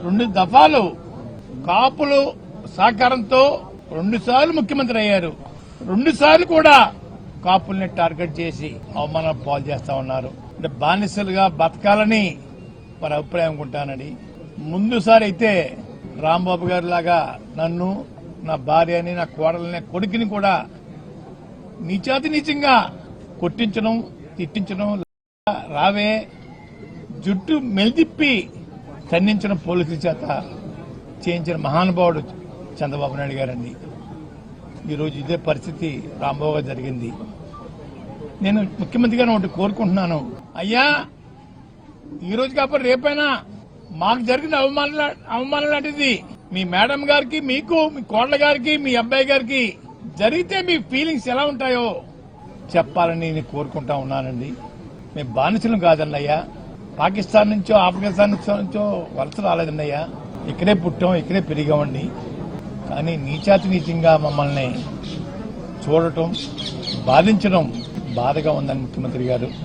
2 దఫాలు కాపులు సహకారంతో 2 సార్లు ముఖ్యమంత్రి అయ్యారు. 2 సార్లు కూడా కాపుల్ని టార్గెట్ చేసి అవమానం పాలు చేస్తా ఉన్నారు. అంటే బానిసలుగా బతకాలని వారి అభిప్రాయం అనుకుంటానని. ముందుసారి అయితే రాంబాబు గారి లాగా నన్ను, నా భార్యని, నా కోడల్ని, కొడుకుని కూడా నీచాతి నీచంగా కొట్టించడం, తిట్టించడం, రావే జుట్టు మెలితిప్పి ఖండించడం పోలీసుల చేత చేయించిన మహానుభావుడు చంద్రబాబు నాయుడు గారండి. ఈరోజు ఇదే పరిస్థితి రాంబాబు గారు జరిగింది. నేను ముఖ్యమంత్రి గారిని ఒకటి కోరుకుంటున్నాను, అయ్యా ఈ రోజు కాకపోతే రేపైనా మాకు జరిగిన అవమానం లాంటిది మీ మేడం గారికి, మీకు, మీ కోడల గారికి, మీ అబ్బాయి గారికి జరిగితే మీ ఫీలింగ్స్ ఎలా ఉంటాయో చెప్పాలని నేను కోరుకుంటా ఉన్నానండి. మేము బానిసలు కాదండి అయ్యా, పాకిస్తాన్ నుంచో ఆఫ్ఘనిస్తాన్ నుంచో వలస రాలేదండి అయ్యా, ఇక్కడే పుట్టాం, ఇక్కడే పెరిగామండి. కానీ నీచాతి నీచంగా మమ్మల్ని చూడటం, బాధించడం బాధగా ఉందని ముఖ్యమంత్రి గారు